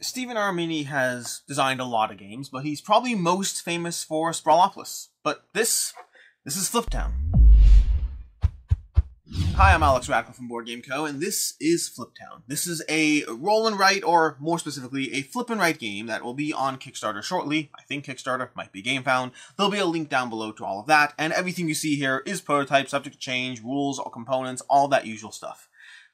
Stephen Armini has designed a lot of games, but he's probably most famous for Sprawlopolis. But this is Fliptown. Hi, I'm Alex Radcliffe from Board Game Co., and this is Fliptown. This is a roll and write, or more specifically, a flip and write game that will be on Kickstarter shortly. I think Kickstarter, might be GameFound. There'll be a link down below to all of that, and everything you see here is prototype, subject to change, rules, all components, all that usual stuff.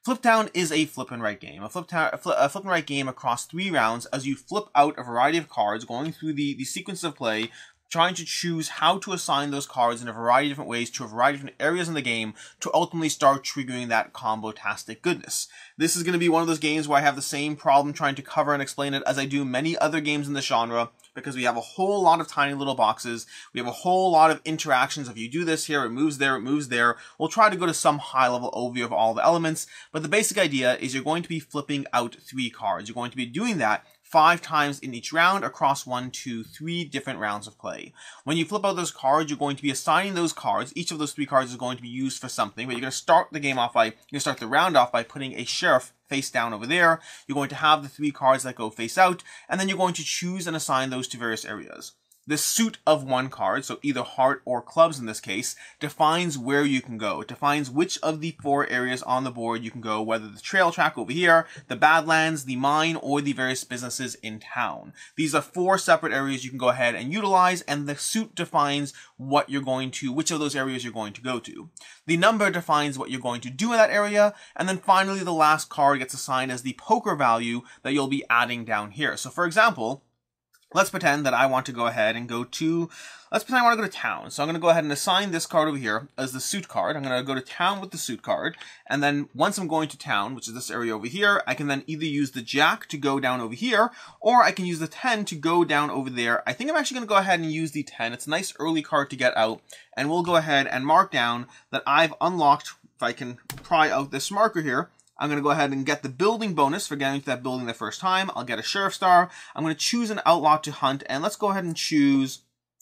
Fliptown is a flip and write game. A flip and write game across 3 rounds as you flip out a variety of cards, going through the sequence of play, trying to choose how to assign those cards in a variety of different ways to a variety of different areas in the game to ultimately start triggering that combo-tastic goodness. This is going to be one of those games where I have the same problem trying to cover and explain it as I do many other games in the genre, because we have a whole lot of tiny little boxes, we have a whole lot of interactions. If you do this here, it moves there, it moves there. We'll try to go to some high-level overview of all the elements, but the basic idea is you're going to be flipping out 3 cards. You're going to be doing that 5 times in each round across 1, 2, 3 different rounds of play. When you flip out those cards, you're going to be assigning those cards. Each of those 3 cards is going to be used for something, but you're going to start the game off by, you're going to start the round off by putting a sheriff face down over there. You're going to have the 3 cards that go face out, and then you're going to choose and assign those to various areas. The suit of one card, so either heart or clubs in this case, defines where you can go. It defines which of the 4 areas on the board you can go, whether the trail track over here, the Badlands, the mine, or the various businesses in town. These are 4 separate areas you can go ahead and utilize, and the suit defines what you're going to, which of those areas you're going to go to. The number defines what you're going to do in that area, and then finally the last card gets assigned as the poker value that you'll be adding down here. So for example, let's pretend that I want to go ahead and go to, let's pretend I want to go to town. So I'm going to go ahead and assign this card over here as the suit card. I'm going to go to town with the suit card. And then once I'm going to town, which is this area over here, I can then either use the jack to go down over here, or I can use the 10 to go down over there. I think I'm actually going to go ahead and use the 10. It's a nice early card to get out. And we'll go ahead and mark down that I've unlocked, if I can pry out this marker here, I'm going to go ahead and get the building bonus for getting to that building the first time. I'll get a sheriff star. I'm going to choose an outlaw to hunt, and let's go ahead and choose,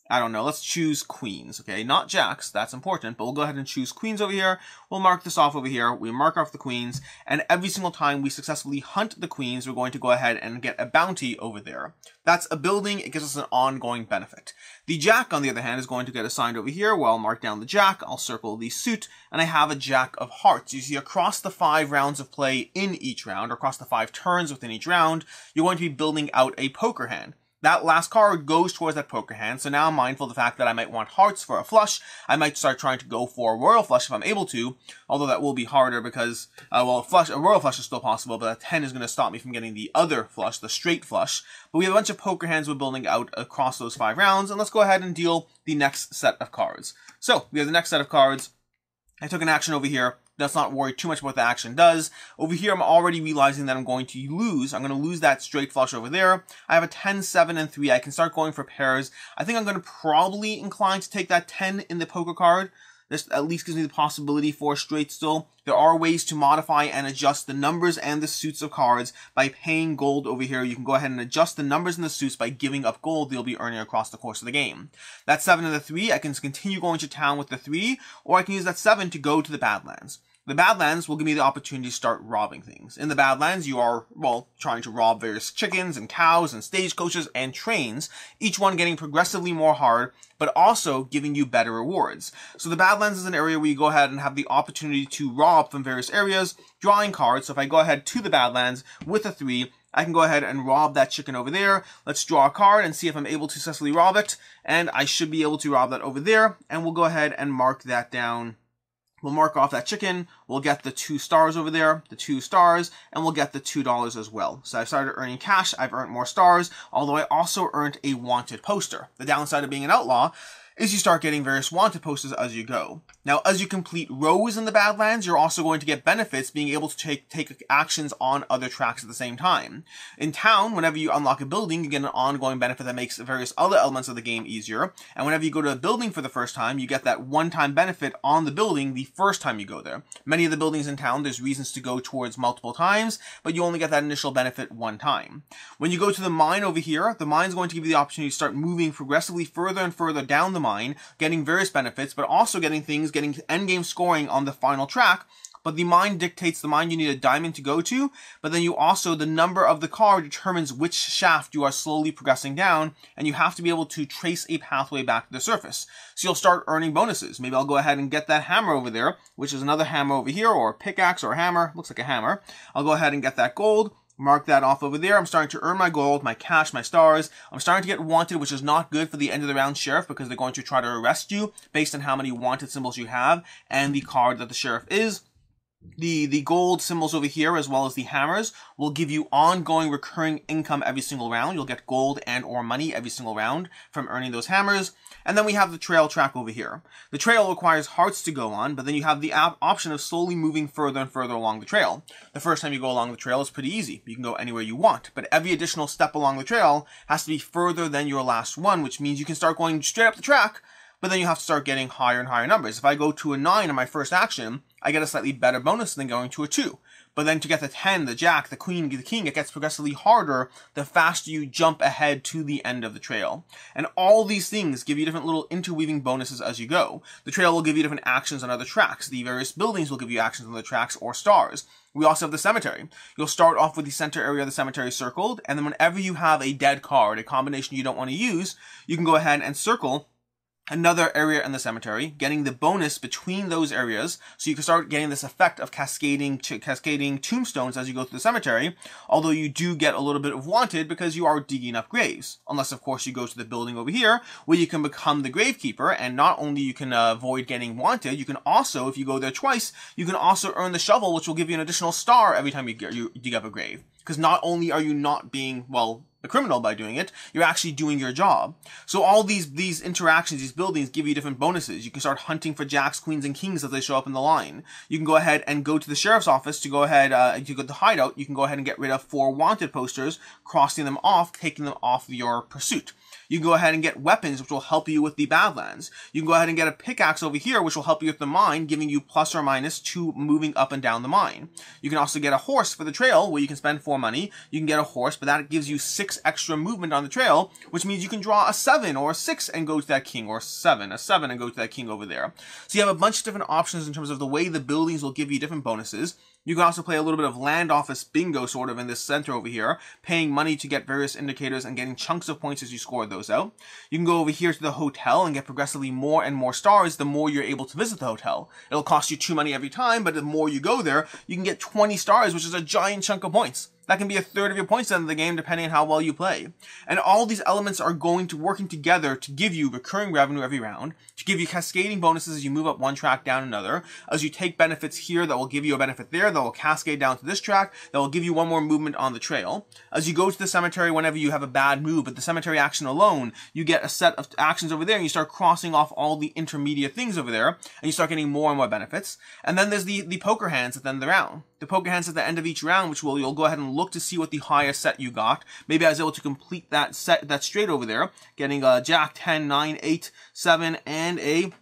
I don't know, let's choose queens, okay? Not jacks, that's important, but we'll go ahead and choose queens over here. We'll mark this off over here. We mark off the queens, and every single time we successfully hunt the queens, we're going to go ahead and get a bounty over there. That's a building. It gives us an ongoing benefit. The jack, on the other hand, is going to get assigned over here. Well, I'll mark down the jack. I'll circle the suit, and I have a jack of hearts. You see, across the 5 rounds of play in each round, or across the 5 turns within each round, you're going to be building out a poker hand. That last card goes towards that poker hand, so now I'm mindful of the fact that I might want hearts for a flush. I might start trying to go for a royal flush if I'm able to, although that will be harder because, well, a royal flush is still possible, but a 10 is going to stop me from getting the other flush, the straight flush. But we have a bunch of poker hands we're building out across those 5 rounds, and let's go ahead and deal the next set of cards. So, we have the next set of cards. I took an action over here. Let's not worry too much about what the action does. Over here, I'm already realizing that I'm going to lose. I'm going to lose that straight flush over there. I have a 10, 7, and 3. I can start going for pairs. I think I'm going to probably incline to take that 10 in the poker card. This at least gives me the possibility for straight still. There are ways to modify and adjust the numbers and the suits of cards by paying gold over here. You can go ahead and adjust the numbers and the suits by giving up gold you'll be earning across the course of the game. That 7 and the 3, I can continue going to town with the 3, or I can use that 7 to go to the Badlands. The Badlands will give me the opportunity to start robbing things. In the Badlands, you are, well, trying to rob various chickens and cows and stagecoaches and trains, each one getting progressively more hard, but also giving you better rewards. So the Badlands is an area where you go ahead and have the opportunity to rob from various areas, drawing cards. So if I go ahead to the Badlands with a 3, I can go ahead and rob that chicken over there. Let's draw a card and see if I'm able to successfully rob it. And I should be able to rob that over there. And we'll go ahead and mark that down. We'll mark off that chicken, we'll get the 2 stars over there, the 2 stars, and we'll get the $2 as well. So I've started earning cash, I've earned more stars, although I also earned a wanted poster. The downside of being an outlaw is you start getting various wanted posters as you go. Now, as you complete rows in the Badlands, you're also going to get benefits being able to take actions on other tracks at the same time. In town, whenever you unlock a building, you get an ongoing benefit that makes various other elements of the game easier. And whenever you go to a building for the first time, you get that one-time benefit on the building the first time you go there. Many of the buildings in town, there's reasons to go towards multiple times, but you only get that initial benefit one time. When you go to the mine over here, the mine's going to give you the opportunity to start moving progressively further and further down the mine, getting various benefits, but also getting endgame scoring on the final track, But the mine dictates the mine you need a diamond to go to, but then you also, the number of the car determines which shaft you are slowly progressing down, and you have to be able to trace a pathway back to the surface. So you'll start earning bonuses. Maybe I'll go ahead and get that hammer over there, which is another hammer over here, or a pickaxe or a hammer. Looks like a hammer. I'll go ahead and get that gold. Mark that off over there. I'm starting to earn my gold, my cash, my stars. I'm starting to get wanted, which is not good for the end of the round sheriff because they're going to try to arrest you based on how many wanted symbols you have and the card that the sheriff is. The gold symbols over here, as well as the hammers, will give you ongoing recurring income every single round. You'll get gold and or money every single round from earning those hammers. And then we have the trail track over here. The trail requires hearts to go on, but then you have the option of slowly moving further and further along the trail. The first time you go along the trail is pretty easy. You can go anywhere you want, but every additional step along the trail has to be further than your last one, which means you can start going straight up the track, but then you have to start getting higher and higher numbers. If I go to a 9 on my first action, I get a slightly better bonus than going to a 2. But then to get the 10, the jack, the queen, the king, it gets progressively harder the faster you jump ahead to the end of the trail. And all these things give you different little interweaving bonuses as you go. The trail will give you different actions on other tracks. The various buildings will give you actions on the tracks or stars. We also have the cemetery. You'll start off with the center area of the cemetery circled, and then whenever you have a dead card, a combination you don't want to use, you can go ahead and circle another area in the cemetery, getting the bonus between those areas, so you can start getting this effect of cascading tombstones as you go through the cemetery, although you do get a little bit of wanted because you are digging up graves. Unless, of course, you go to the building over here, where you can become the gravekeeper, and not only you can avoid getting wanted, you can also, if you go there twice, you can also earn the shovel, which will give you an additional star every time you dig up a grave. Because not only are you not being, well, a criminal by doing it, you're actually doing your job. So all these interactions, these buildings give you different bonuses. You can start hunting for jacks, queens, and kings as they show up in the line. You can go ahead and go to the sheriff's office to go ahead, to go to the hideout, you can go ahead and get rid of 4 wanted posters, crossing them off, taking them off your pursuit. You can go ahead and get weapons, which will help you with the Badlands. You can go ahead and get a pickaxe over here, which will help you with the mine, giving you plus or minus 2 moving up and down the mine. You can also get a horse for the trail, where you can spend 4 money. You can get a horse, but that gives you 6 extra movement on the trail, which means you can draw a 7 or a 6 and go to that king, or a 7 and go to that king over there. So you have a bunch of different options in terms of the way the buildings will give you different bonuses. You can also play a little bit of land office bingo sort of in this center over here, paying money to get various indicators and getting chunks of points as you score those out. You can go over here to the hotel and get progressively more and more stars the more you're able to visit the hotel. It'll cost you 2 money every time, but the more you go there, you can get 20 stars, which is a giant chunk of points. That can be a third of your points at the end of the game, depending on how well you play. And all these elements are working together to give you recurring revenue every round, to give you cascading bonuses as you move up one track down another, as you take benefits here that will give you a benefit there, that will cascade down to this track, that will give you one more movement on the trail. As you go to the cemetery whenever you have a bad move, but the cemetery action alone, you get a set of actions over there, and you start crossing off all the intermediate things over there, and you start getting more and more benefits. And then there's the poker hands at the end of the round. The poker hands at the end of each round, which you'll go ahead and look to see what the highest set you got. Maybe I was able to complete that set, that straight over there, getting a jack, 10, 9, 8, 7, and a...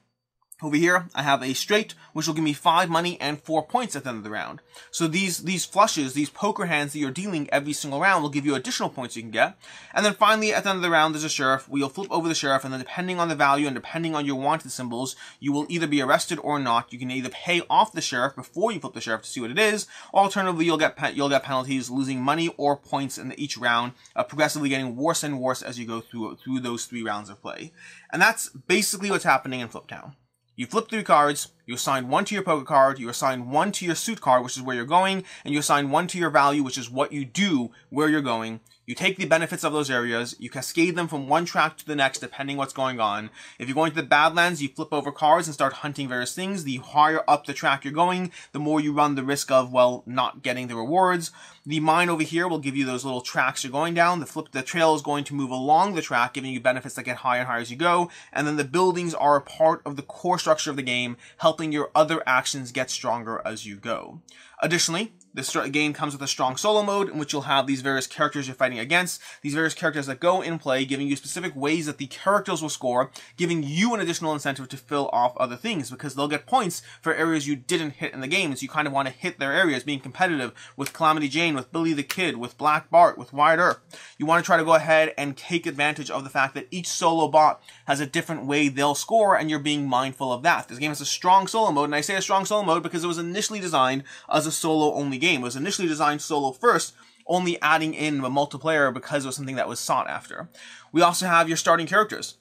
Over here, I have a straight, which will give me 5 money and 4 points at the end of the round. So these flushes, these poker hands that you're dealing every single round will give you additional points you can get. And then finally, at the end of the round, there's a sheriff. We'll flip over the sheriff, and then depending on the value and depending on your wanted symbols, you will either be arrested or not. You can either pay off the sheriff before you flip the sheriff to see what it is, or alternatively, you'll get penalties, losing money or points in each round, progressively getting worse and worse as you go through those 3 rounds of play. And that's basically what's happening in Fliptown. You flip 3 cards, you assign 1 to your poker card, you assign 1 to your suit card, which is where you're going, and you assign 1 to your value, which is what you do where you're going. You take the benefits of those areas, you cascade them from one track to the next, depending what's going on. If you're going to the Badlands, you flip over cards and start hunting various things. The higher up the track you're going, the more you run the risk of, well, not getting the rewards. The mine over here will give you those little tracks you're going down. The trail is going to move along the track, giving you benefits that get higher and higher as you go. And then the buildings are a part of the core structure of the game, helping your other actions get stronger as you go. Additionally, this game comes with a strong solo mode in which you'll have these various characters you're fighting against, these various characters that go in play, giving you specific ways that the characters will score, giving you an additional incentive to fill off other things, because they'll get points for areas you didn't hit in the game, so you kind of want to hit their areas, being competitive with Calamity Jane, with Billy the Kid, with Black Bart, with Wyatt Earp. you want to try to go ahead and take advantage of the fact that each solo bot has a different way they'll score, and you're being mindful of that. This game has a strong solo mode, and I say a strong solo mode because it was initially designed as a solo-only game. It was initially designed solo first, only adding in a multiplayer because it was something that was sought after. We also have your starting characters.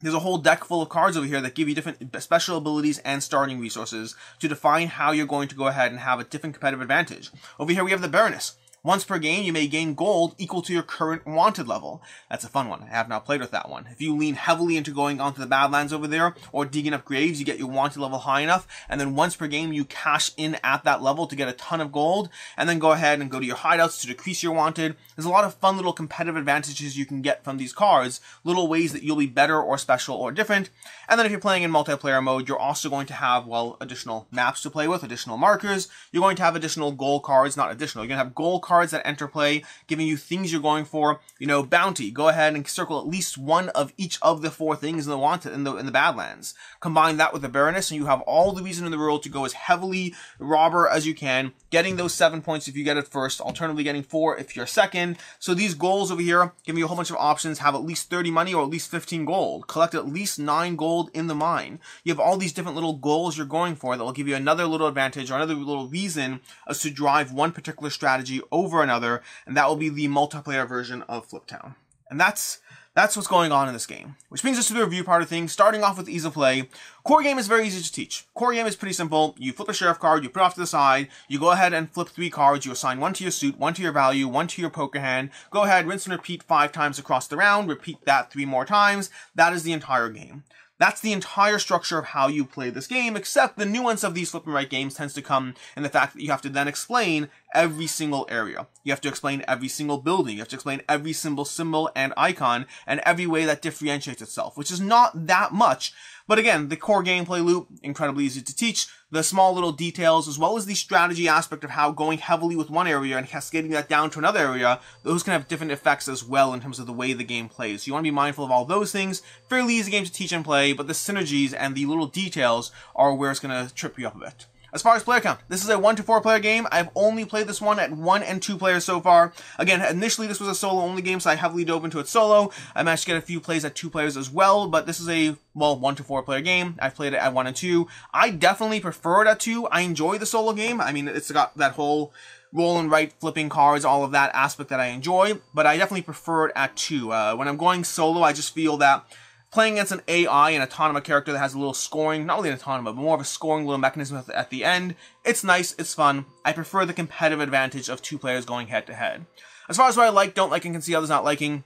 There's a whole deck full of cards over here that give you different special abilities and starting resources to define how you're going to go ahead and have a different competitive advantage. Over here we have the Baroness. Once per game, you may gain gold equal to your current wanted level. That's a fun one. I have not played with that one. If you lean heavily into going onto the Badlands over there, or digging up graves, you get your wanted level high enough, and then once per game, you cash in at that level to get a ton of gold, and then go ahead and go to your hideouts to decrease your wanted. There's a lot of fun little competitive advantages you can get from these cards, little ways that you'll be better or special or different. And then if you're playing in multiplayer mode, you're also going to have, well, additional maps to play with, additional markers. You're going to have additional goal cards, not additional. You're going to have goal cards that enter play, giving you things you're going for. You know, bounty. Go ahead and circle at least one of each of the 4 things in the wanted in the Badlands. Combine that with the Baroness, and you have all the reason in the world to go as heavily robber as you can, getting those 7 points if you get it first, alternatively getting 4 if you're second. So these goals over here give you a whole bunch of options. Have at least 30 money or at least 15 gold. Collect at least 9 gold in the mine. You have all these different little goals you're going for that will give you another little advantage or another little reason as to drive one particular strategy over another, and that will be the multiplayer version of Fliptown. And that's what's going on in this game. Which brings us to the review part of things, starting off with ease of play. Core game is very easy to teach. Core game is pretty simple. You flip a sheriff card, you put it off to the side, you go ahead and flip 3 cards, you assign 1 to your suit, 1 to your value, 1 to your poker hand, go ahead, rinse and repeat 5 times across the round, repeat that 3 more times. That is the entire game. That's the entire structure of how you play this game, except the nuance of these flip and right games tends to come in the fact that you have to then explain every single area. You have to explain every single building. You have to explain every single symbol and icon and every way that differentiates itself, which is not that much. But again, the core gameplay loop, incredibly easy to teach. The small little details, as well as the strategy aspect of how going heavily with one area and cascading that down to another area, those can have different effects as well in terms of the way the game plays. So you want to be mindful of all those things. Fairly easy game to teach and play, but the synergies and the little details are where it's going to trip you up a bit. As far as player count, this is a 1 to 4 player game. I've only played this one at 1 and 2 players so far. Again, initially this was a solo only game, so I heavily dove into it solo. I managed to get a few plays at 2 players as well, but this is a, well, 1 to 4 player game. I've played it at 1 and 2. I definitely prefer it at 2. I enjoy the solo game. I mean, it's got that whole roll and write, flipping cards, all of that aspect that I enjoy, but I definitely prefer it at 2. When I'm going solo, I just feel that playing against an AI, an autonomous character that has a little scoring, not really an autonomous, but more of a scoring little mechanism at the end, it's nice, it's fun. I prefer the competitive advantage of 2 players going head to head. As far as what I like, don't like, and can see others not liking,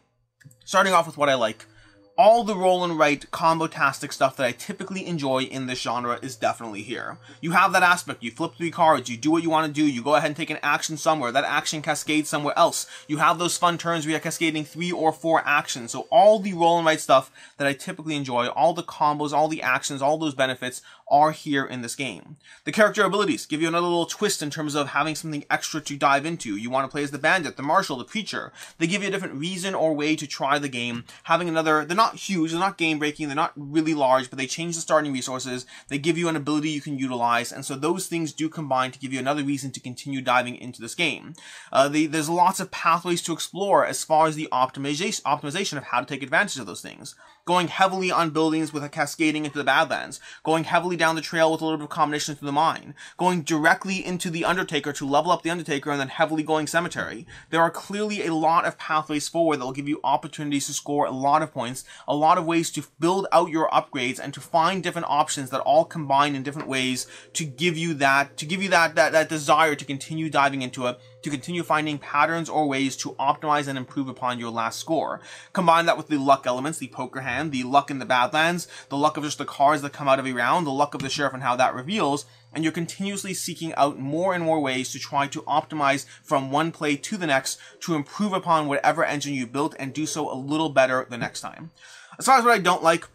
starting off with what I like. All the roll and write combo-tastic stuff that I typically enjoy in this genre is definitely here. You have that aspect, you flip 3 cards, you do what you want to do, you go ahead and take an action somewhere, that action cascades somewhere else. You have those fun turns where you're cascading 3 or 4 actions. So all the roll and write stuff that I typically enjoy, all the combos, all the actions, all those benefits are here in this game. The character abilities give you another little twist in terms of having something extra to dive into. You want to play as the bandit, the marshal, the preacher. They give you a different reason or way to try the game. Having another, they're not huge, they're not game breaking, they're not really large, but they change the starting resources. They give you an ability you can utilize, and so those things do combine to give you another reason to continue diving into this game. There's lots of pathways to explore as far as the optimization of how to take advantage of those things. Going heavily on buildings with a cascading into the Badlands. Going heavily down the trail with a little bit of combination through the mine. Going directly into the Undertaker to level up the Undertaker, and then heavily going cemetery. There are clearly a lot of pathways forward that will give you opportunities to score a lot of points, a lot of ways to build out your upgrades, and to find different options that all combine in different ways to give you that desire to continue diving into it, to continue finding patterns or ways to optimize and improve upon your last score. Combine that with the luck elements, the poker hand, the luck in the Badlands, the luck of just the cards that come out every round, the luck of the sheriff and how that reveals, and you're continuously seeking out more and more ways to try to optimize from one play to the next to improve upon whatever engine you built and do so a little better the next time. As far as what I don't like,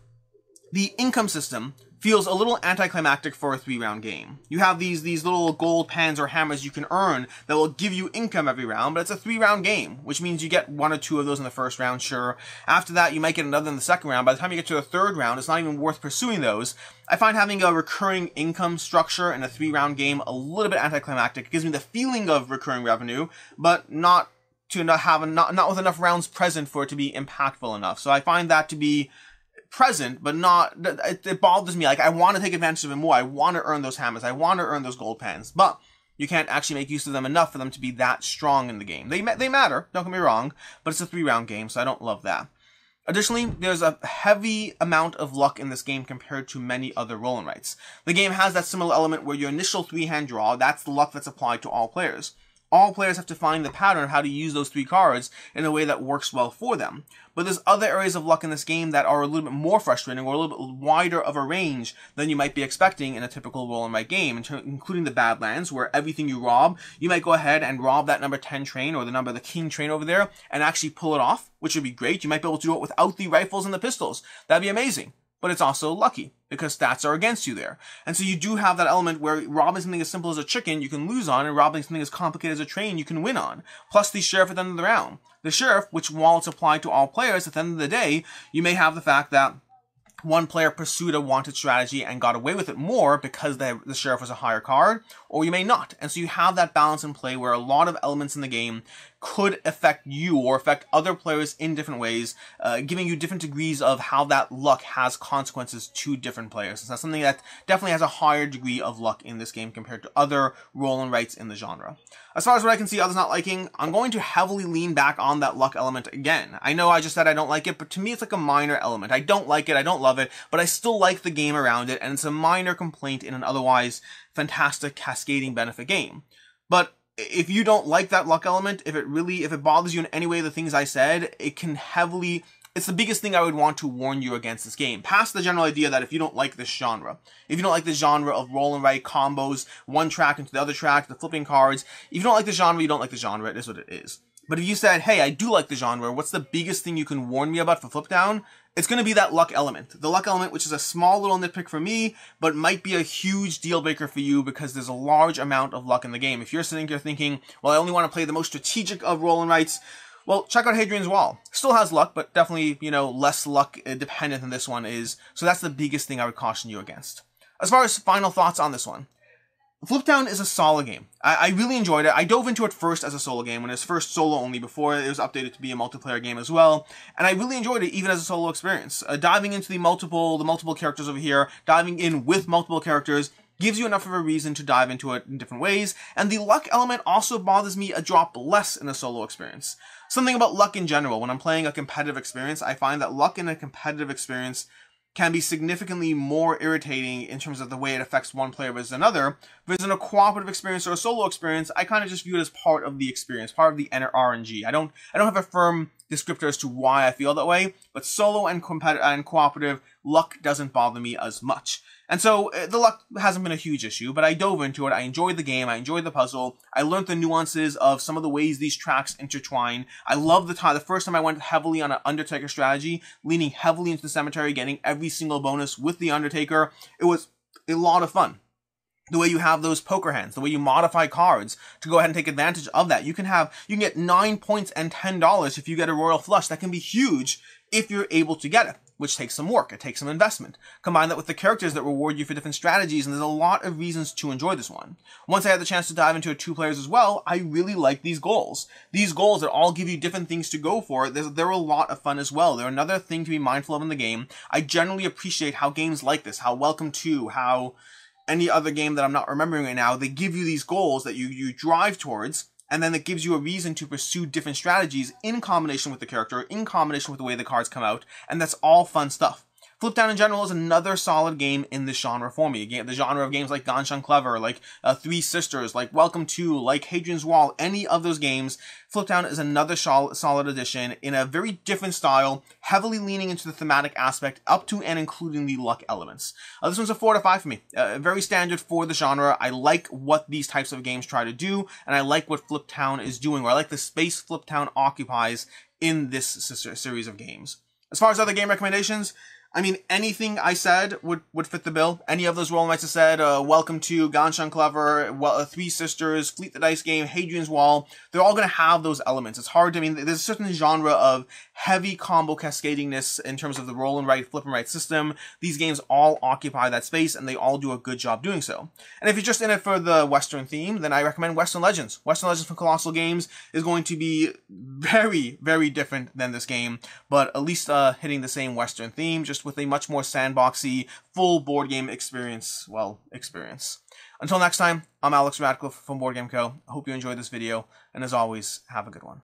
the income system feels a little anticlimactic for a 3-round game. You have these little gold pans or hammers you can earn that will give you income every round, but it's a 3-round game, which means you get 1 or 2 of those in the first round, sure. After that, you might get another in the second round. By the time you get to the 3rd round, it's not even worth pursuing those. I find having a recurring income structure in a 3-round game a little bit anticlimactic. It gives me the feeling of recurring revenue, but not to not with enough rounds present for it to be impactful enough. So I find that to be present, but not, it bothers me. Like, I want to take advantage of it more. I want to earn those hammers. I want to earn those gold pens, but you can't actually make use of them enough for them to be that strong in the game. They matter, don't get me wrong, but it's a 3-round game, so I don't love that. Additionally, there's a heavy amount of luck in this game compared to many other roll and writes. The game has that similar element where your initial 3-hand draw, that's the luck that's applied to all players. All players have to find the pattern of how to use those 3 cards in a way that works well for them. But there's other areas of luck in this game that are a little bit more frustrating or a little bit wider of a range than you might be expecting in a typical roll and write game, including the Badlands, where everything you rob, you might go ahead and rob that number 10 train or the king train over there and actually pull it off, which would be great. You might be able to do it without the rifles and the pistols. That'd be amazing. But it's also lucky, because stats are against you there. And so you do have that element where robbing something as simple as a chicken you can lose on, and robbing something as complicated as a train you can win on. Plus the sheriff at the end of the round. The sheriff, which while it's applied to all players, at the end of the day, you may have the fact that one player pursued a wanted strategy and got away with it more because the sheriff was a higher card, or you may not. And so you have that balance in play where a lot of elements in the game could affect you or affect other players in different ways, giving you different degrees of how that luck has consequences to different players. So that's something that definitely has a higher degree of luck in this game compared to other roll and writes in the genre. As far as what I can see others not liking, I'm going to heavily lean back on that luck element again. I know I just said I don't like it, but to me it's like a minor element. I don't like it, I don't love it, but I still like the game around it, and it's a minor complaint in an otherwise fantastic cascading benefit game. But if you don't like that luck element, if it bothers you in any way, the things I said, it's the biggest thing I would want to warn you against this game. Past the general idea that if you don't like this genre, if you don't like the genre of roll and write combos, one track into the other track, the flipping cards, if you don't like the genre, you don't like the genre, it is what it is. But if you said, hey, I do like the genre, what's the biggest thing you can warn me about for Fliptown? It's going to be that luck element. The luck element, which is a small little nitpick for me, but might be a huge deal breaker for you because there's a large amount of luck in the game. If you're sitting here thinking, well, I only want to play the most strategic of roll and writes, well, check out Hadrian's Wall. Still has luck, but definitely, less luck dependent than this one is. So that's the biggest thing I would caution you against. As far as final thoughts on this one, Fliptown is a solid game. I really enjoyed it. I dove into it first as a solo game when it was first solo only before it was updated to be a multiplayer game as well. And I really enjoyed it even as a solo experience. Diving into the multiple characters over here, diving in with multiple characters, gives you enough of a reason to dive into it in different ways. And the luck element also bothers me a drop less in a solo experience. Something about luck in general, when I'm playing a competitive experience, I find that luck in a competitive experience can be significantly more irritating in terms of the way it affects one player versus another. Versus in a cooperative experience or a solo experience, I kind of just view it as part of the experience, part of the RNG. I don't have a firm descriptor as to why I feel that way, but solo and cooperative, luck doesn't bother me as much. And so the luck hasn't been a huge issue, but I dove into it. I enjoyed the game. I enjoyed the puzzle. I learned the nuances of some of the ways these tracks intertwine. I love the first time I went heavily on an Undertaker strategy, leaning heavily into the cemetery, getting every single bonus with the Undertaker. It was a lot of fun. The way you have those poker hands, the way you modify cards to go ahead and take advantage of that. You can get 9 points and $10 if you get a royal flush. That can be huge if you're able to get it, which takes some work. It takes some investment. Combine that with the characters that reward you for different strategies, and there's a lot of reasons to enjoy this one. Once I had the chance to dive into it 2 players as well, I really like these goals. These goals that all give you different things to go for, they're a lot of fun as well. They're another thing to be mindful of in the game. I generally appreciate how games like this, how Welcome To, how any other game that I'm not remembering right now, they give you these goals that you drive towards, and then it gives you a reason to pursue different strategies in combination with the character, in combination with the way the cards come out, and that's all fun stuff. Fliptown in general is another solid game in this genre for me. Again, the genre of games like Ganz Clever, like Three Sisters, like Welcome To, like Hadrian's Wall, any of those games, Fliptown is another solid addition in a very different style, heavily leaning into the thematic aspect up to and including the luck elements. This one's a 4 out of 5 for me. Very standard for the genre. I like what these types of games try to do, and I like what Fliptown is doing, or I like the space Fliptown occupies in this series of games. As far as other game recommendations, I mean, anything I said would fit the bill. Any of those roll and writes I said, Welcome To, Ganz Clever, Three Sisters, Fleet the Dice Game, Hadrian's Wall, they're all going to have those elements. It's hard to, there's a certain genre of heavy combo cascadingness in terms of the roll and write, flip and write system. These games all occupy that space, and they all do a good job doing so. And if you're just in it for the Western theme, then I recommend Western Legends. Western Legends from Colossal Games is going to be very, very different than this game, but at least hitting the same Western theme, just with a much more sandboxy, full board game experience. Until next time, I'm Alex Radcliffe from Board Game Co. I hope you enjoyed this video, and as always, have a good one.